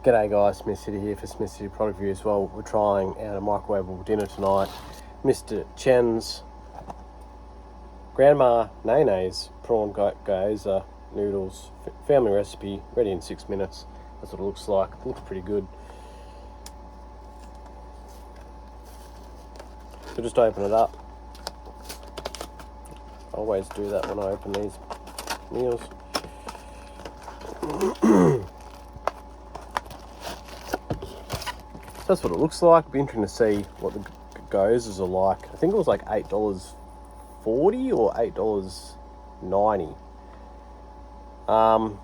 G'day guys, Smith City here for Smith City Product Review as well. We're trying out a microwaveable dinner tonight. Mr. Chens Grandma Nene's prawn gyoza noodles, family recipe, ready in 6 minutes. That's what it looks like. It looks pretty good. So just open it up. I always do that when I open these meals. That's what it looks like. It'd be interesting to see what the gyozas are like. I think it was like $8.40 or $8.90.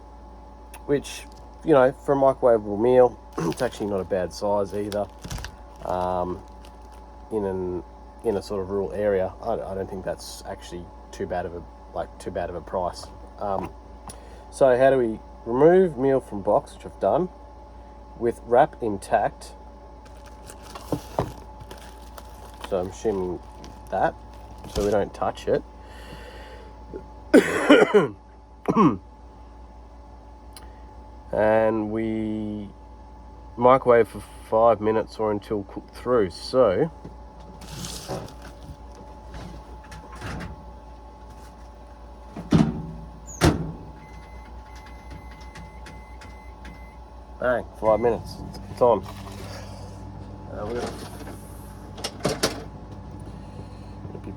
Which, you know, for a microwaveable meal, it's actually not a bad size either. In a sort of rural area, I don't think that's actually too bad of a price. So how do we remove meal from box, which I've done, with wrap intact? So I'm assuming that, so we don't touch it. And we microwave for 5 minutes or until cooked through. So bang, 5 minutes, it's on. We're gonna be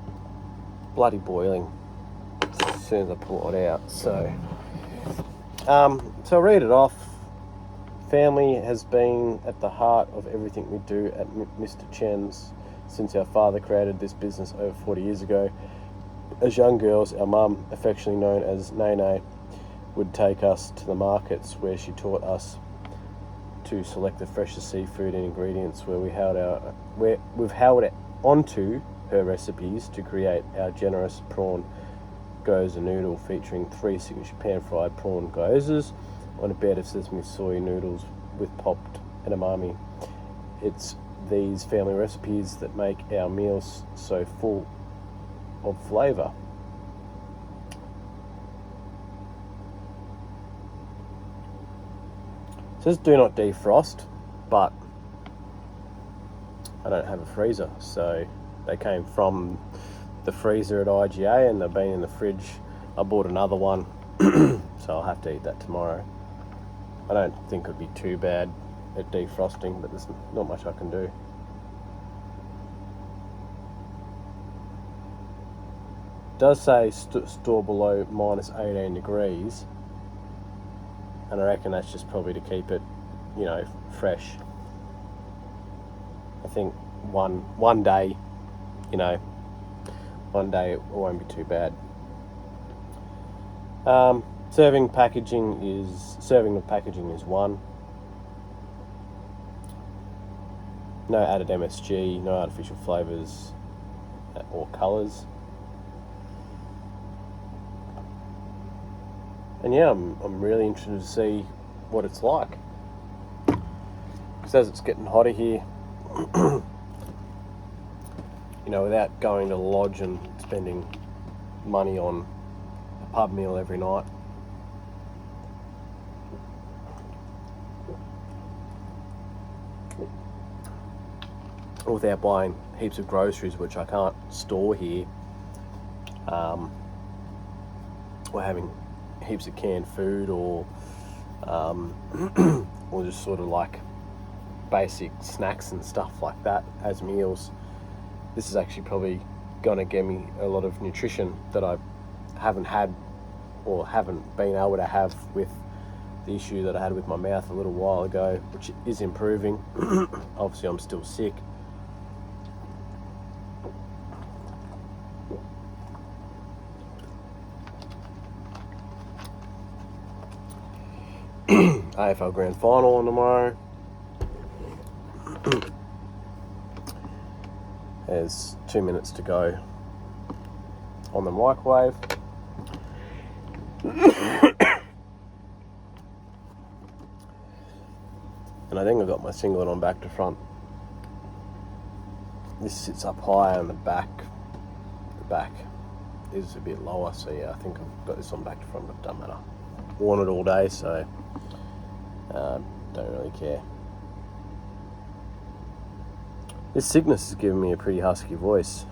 bloody boiling as soon as I pull it out. So I'll read it off. Family has been at the heart of everything we do at Mr. Chens since our father created this business over 40 years ago. As young girls, our mum, affectionately known as Nene, would take us to the markets where she taught us to select the freshest seafood and ingredients, where we've held it onto her recipes to create our generous prawn gyoza noodle, featuring 3 signature pan-fried prawn gyozas on a bed of sesame soy noodles with popped edamame. It's these family recipes that make our meals so full of flavour. It says do not defrost, but I don't have a freezer, so they came from the freezer at IGA and they've been in the fridge. I bought another one, so I'll have to eat that tomorrow. I don't think it'd be too bad at defrosting, but there's not much I can do. It does say store below minus 18 degrees, and I reckon that's just probably to keep it, you know, fresh. I think one day, you know, one day it won't be too bad. Serving of packaging is 1. No added MSG, no artificial flavours or colours. And yeah, I'm really interested to see what it's like. Because as it's getting hotter here, you know, without going to the lodge and spending money on a pub meal every night, without buying heaps of groceries, which I can't store here, or having heaps of canned food, or or just sort of like basic snacks and stuff like that as meals. This is actually probably gonna give me a lot of nutrition that I haven't had or haven't been able to have with the issue that I had with my mouth a little while ago, which is improving. Obviously I'm still sick. AFL Grand Final on tomorrow. There's 2 minutes to go on the microwave. And I think I've got my singlet on back to front. This sits up higher on the back. The back is a bit lower, so yeah, I think I've got this on back to front, but it doesn't matter. Worn it all day, so don't really really care. This sickness is giving me a pretty husky voice.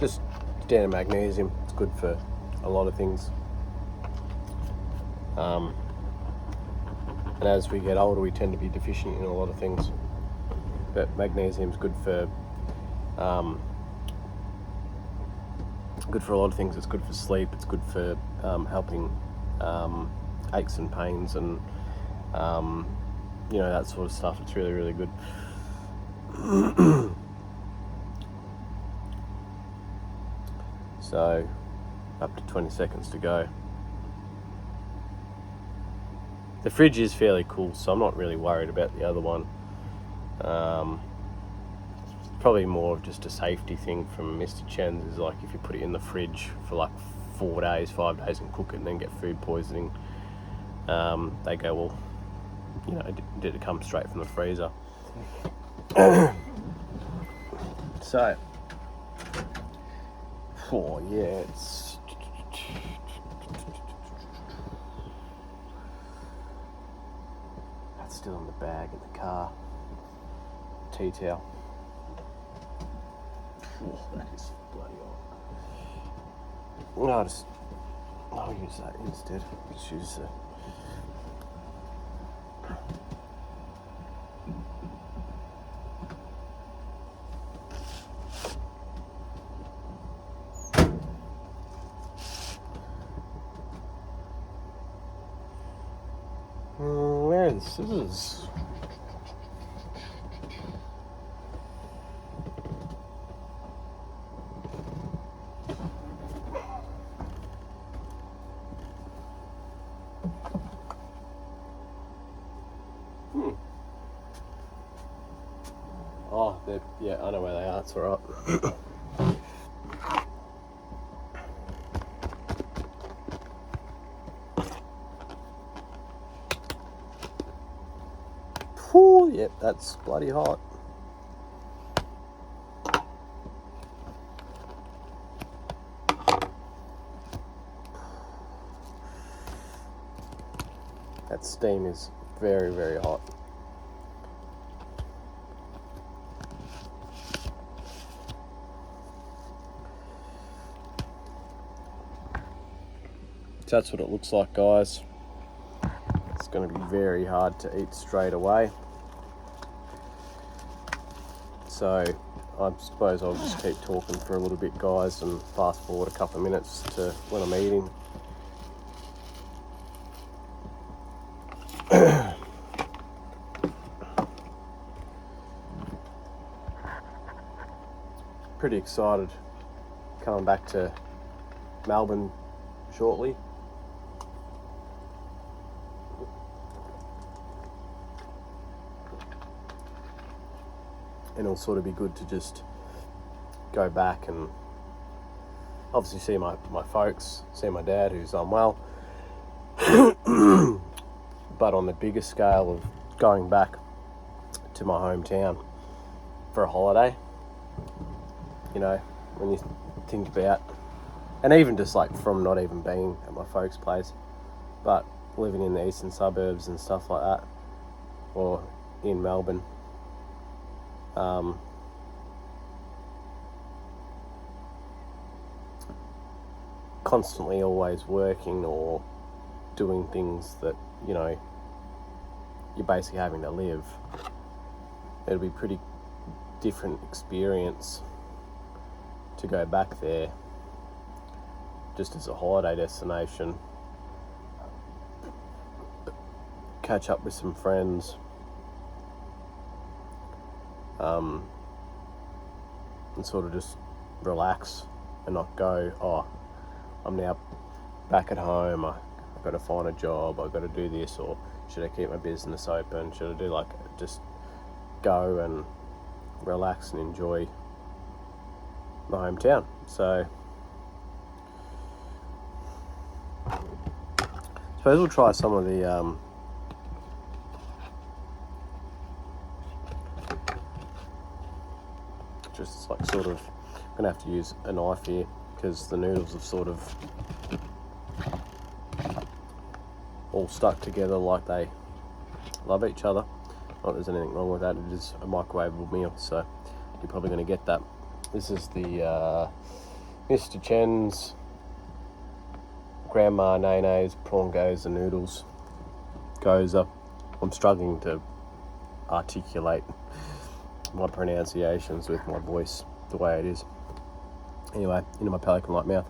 Just standard magnesium. It's good for a lot of things. And as we get older, we tend to be deficient in a lot of things. But magnesium's good for a lot of things. It's good for sleep. It's good for helping aches and pains and that sort of stuff. It's really, really good. So, up to 20 seconds to go. The fridge is fairly cool, so I'm not really worried about the other one. Probably more of just a safety thing from Mr. Chens is like if you put it in the fridge for like 4 days, 5 days and cook it and then get food poisoning, they go, well, did it come straight from the freezer? So, it's that's still in the bag in the car. Tea towel. That is bloody hot. I'll use that instead. Just use the where are the scissors? Oh, yeah, I know where they are. It's all right. Whew, yep, that's bloody hot. That steam is very, very hot. So that's what it looks like, guys. It's going to be very hard to eat straight away. So I suppose I'll just keep talking for a little bit, guys, and fast forward a couple of minutes to when I'm eating. Pretty excited coming back to Melbourne shortly. And it'll sort of be good to just go back and obviously see my folks, see my dad who's unwell. But on the bigger scale of going back to my hometown for a holiday, when you think about, and even just like from not even being at my folks' place, but living in the eastern suburbs and stuff like that, or in Melbourne, constantly always working or doing things that, you're basically having to live. It'll be a pretty different experience to go back there just as a holiday destination, catch up with some friends, and sort of just relax and not go, oh, I'm now back at home, I've got to find a job, I've got to do this, or Should I keep my business open? Should I do like just go and relax and enjoy my hometown? So I suppose we'll try some of the just like sort of, I'm gonna have to use a knife here because the noodles have sort of all stuck together like they love each other. Not that there's anything wrong with that, it is a microwavable meal, so you're probably going to get that. This is the Mr. Chens Grandma Nene's Prawn Gyoza noodles. Gyoza. I'm struggling to articulate my pronunciations with my voice the way it is. Anyway, into my pelican-like mouth.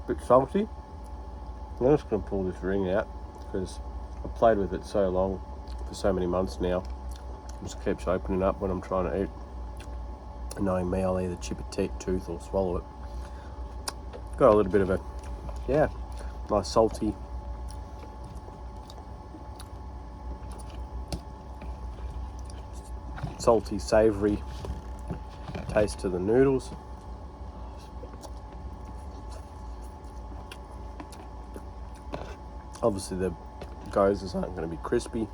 Bit salty. I'm just going to pull this ring out because I've played with it so long, for so many months now. It just keeps opening up when I'm trying to eat. And knowing me, I'll either chip a tooth or swallow it. Got a little bit of a, nice salty, savoury taste to the noodles. Obviously the gyozas aren't going to be crispy.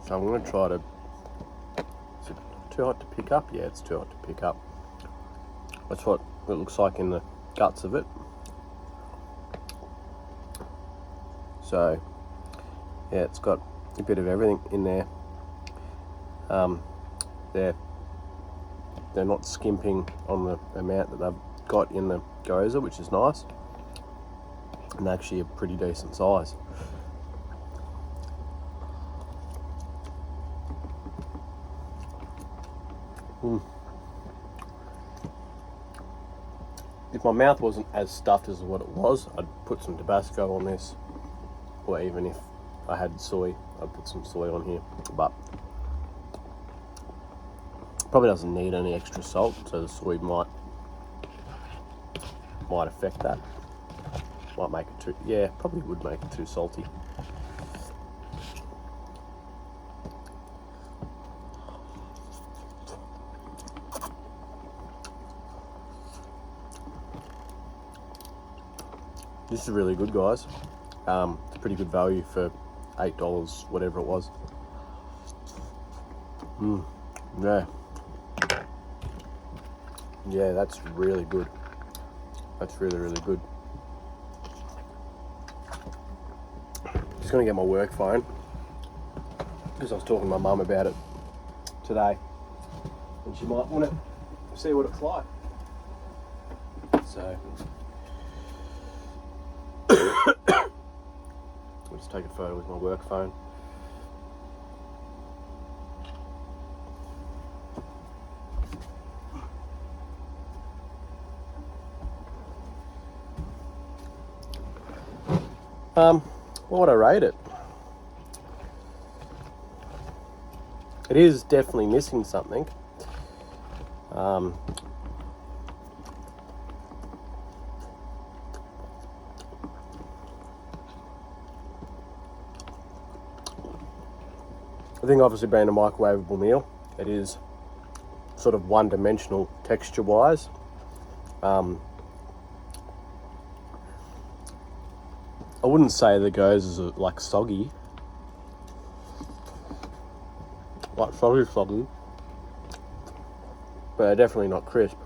So I'm going to try to, is it too hot to pick up? Yeah, it's too hot to pick up. That's what it looks like in the guts of it. So yeah, it's got a bit of everything in there. They're not skimping on the amount that they've got in the Gyoza, which is nice, and actually a pretty decent size. If my mouth wasn't as stuffed as what it was, I'd put some Tabasco on this, or even if I had soy, I'd put some soy on here, but probably doesn't need any extra salt, so the soy might affect that. Might make it too, yeah, probably would make it too salty. This is really good, guys. It's a pretty good value for $8, whatever it was. Yeah, that's really good. That's really, really good. Just gonna get my work phone because I was talking to my mum about it today, and she might want to see what it's like. So I'll just take a photo with my work phone. What would I rate it? It is definitely missing something. I think obviously being a microwavable meal, it is sort of one-dimensional texture-wise. I wouldn't say the Gyozas are like soggy, but they're definitely not crisp.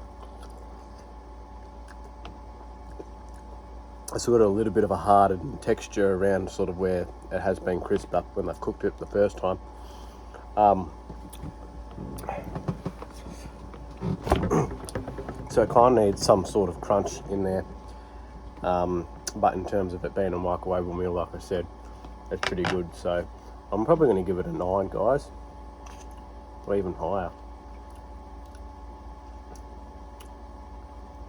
It's got a little bit of a hardened texture around sort of where it has been crisped up when they've cooked it the first time. So it kind of needs some sort of crunch in there. But in terms of it being a microwavable meal, like I said, it's pretty good. So I'm probably going to give it a 9, guys, or even higher.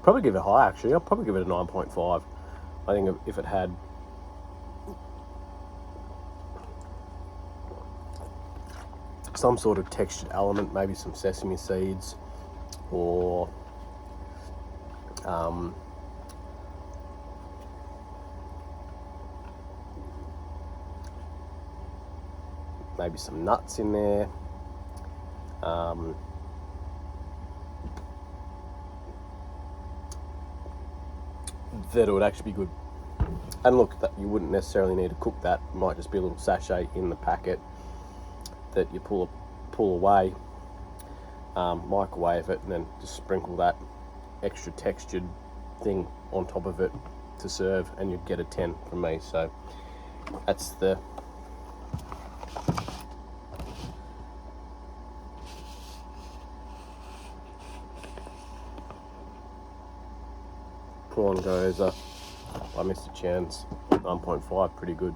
Probably give it high, actually. I'll probably give it a 9.5. I think if it had some sort of textured element, maybe some sesame seeds, or maybe some nuts in there. That it would actually be good. And look, that you wouldn't necessarily need to cook that. It might just be a little sachet in the packet that you pull away, microwave it, and then just sprinkle that extra textured thing on top of it to serve, and you'd get a 10 from me. So that's the prawn gyoza by Mr. Chens, 9.5, pretty good.